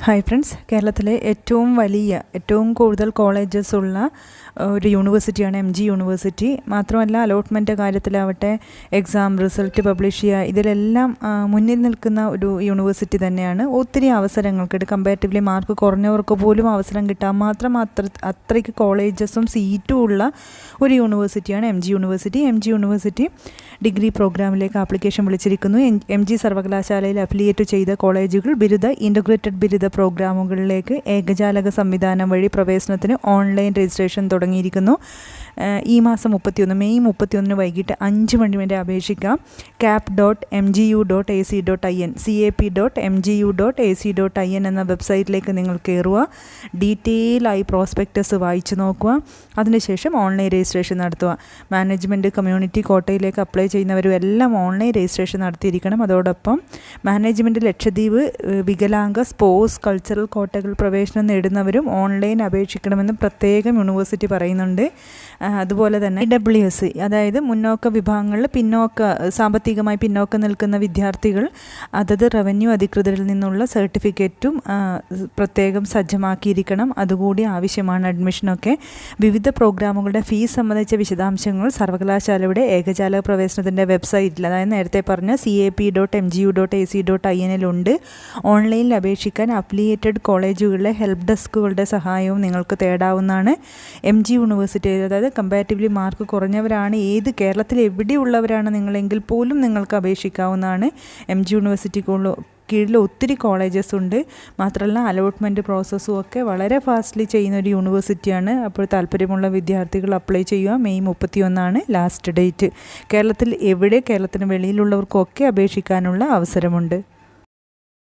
Hi friends, കേരളത്തിലെ ഏറ്റവും കൂടുതൽ കോളേജസ് ഉള്ള ഒരു യൂണിവേഴ്സിറ്റിയാണ് MG യൂണിവേഴ്സിറ്റി. മാത്രമല്ല അലോട്ട്മെൻറ്റ് കാര്യത്തിലാവട്ടെ, എക്സാം റിസൾട്ട് പബ്ലിഷ് ചെയ്യുക, ഇതിലെല്ലാം മുന്നിൽ നിൽക്കുന്ന ഒരു യൂണിവേഴ്സിറ്റി തന്നെയാണ്. ഒത്തിരി അവസരങ്ങൾക്ക് കമ്പാരിറ്റീവ്ലി മാർക്ക് കുറഞ്ഞവർക്ക് പോലും അവസരം കിട്ടാൻ മാത്രം അത്രയ്ക്ക് കോളേജസും സീറ്റും ഉള്ള ഒരു യൂണിവേഴ്സിറ്റിയാണ് MG university. MG university degree പ്രോഗ്രാമിലേക്ക് ആപ്ലിക്കേഷൻ വിളിച്ചിരിക്കുന്നു. MG സർവകലാശാലയിൽ അഫിലിയേറ്റ് ചെയ്ത കോളേജുകൾ ഇൻ്റഗ്രേറ്റഡ് ബിരുദ പ്രോഗ്രാമുകളിലേക്ക് ഏകജാലക സംവിധാനം വഴി പ്രവേശനത്തിന് ഓൺലൈൻ രജിസ്ട്രേഷൻ തുടങ്ങിയിരിക്കുന്നു. ഈ മാസം മെയ് 31 വൈകിട്ട് 5 മണി വരെ അപേക്ഷിക്കാം. cap.mgu.ac.in cap.mgu.ac.in എന്ന വെബ്സൈറ്റിലേക്ക് നിങ്ങൾ കയറുക. ഡീറ്റെയിൽ ആയി പ്രോസ്പെക്ടസ് വായിച്ചു നോക്കുക. അതിനുശേഷം ഓൺലൈൻ രജിസ്ട്രേഷൻ നടത്തുക. മാനേജ്മെൻറ്റ്, കമ്മ്യൂണിറ്റി കോട്ടയിലേക്ക് അപ്ലൈ ചെയ്യുന്നവരും എല്ലാം ഓൺലൈൻ രജിസ്ട്രേഷൻ നടത്തിയിരിക്കണം. അതോടൊപ്പം മാനേജ്മെൻറ്റ്, ലക്ഷദ്വീപ്, വികലാംഗ, സ്പോർട്സ്, കൾച്ചറൽ കോട്ടകൾ പ്രവേശനം നേടുന്നവരും ഓൺലൈൻ അപേക്ഷിക്കണമെന്ന് പ്രത്യേകം യൂണിവേഴ്സിറ്റി പറയുന്നുണ്ട്. അതുപോലെ തന്നെ IWS, അതായത് മുന്നോക്ക വിഭാഗങ്ങളിൽ സാമ്പത്തികമായി പിന്നോക്കം നിൽക്കുന്ന വിദ്യാർത്ഥികൾ അതത് റവന്യൂ അധികൃതരിൽ നിന്നുള്ള സർട്ടിഫിക്കറ്റും പ്രത്യേകം സജ്ജമാക്കിയിരിക്കണം. അതുകൂടി ആവശ്യമാണ് അഡ്മിഷനൊക്കെ. വിവിധ പ്രോഗ്രാമുകളുടെ ഫീസ് സംബന്ധിച്ച വിശദാംശങ്ങൾ സർവകലാശാലയുടെ ഏകജാലക പ്രവേശനത്തിൻ്റെ വെബ്സൈറ്റിൽ, അതായത് നേരത്തെ പറഞ്ഞ cap.mgu.ac.in ഉണ്ട്. ഓൺലൈനിൽ അപേക്ഷിക്കാൻ അഫിലിയേറ്റഡ് കോളേജുകളിലെ ഹെൽപ്പ് ഡെസ്കുകളുടെ സഹായവും നിങ്ങൾക്ക് തേടാവുന്നതാണ്. MG യൂണിവേഴ്സിറ്റി, അതായത് കമ്പാരിറ്റീവ്ലി മാർക്ക് കുറഞ്ഞവരാണ്, കേരളത്തിൽ എവിടെയുള്ളവരാണ് നിങ്ങളെങ്കിൽ പോലും നിങ്ങൾക്ക് അപേക്ഷിക്കാവുന്നതാണ്. MG യൂണിവേഴ്സിറ്റി കീഴിൽ ഒത്തിരി കോളേജസ് ഉണ്ട്. മാത്രമല്ല അലോട്ട്മെൻറ്റ് പ്രോസസ്സും ഒക്കെ വളരെ ഫാസ്റ്റ്ലി ചെയ്യുന്ന ഒരു യൂണിവേഴ്സിറ്റിയാണ്. അപ്പോൾ താല്പര്യമുള്ള വിദ്യാർത്ഥികൾ അപ്ലൈ ചെയ്യുക. May 31 last date. കേരളത്തിന് വെളിയിലുള്ളവർക്കൊക്കെ അപേക്ഷിക്കാനുള്ള അവസരമുണ്ട്.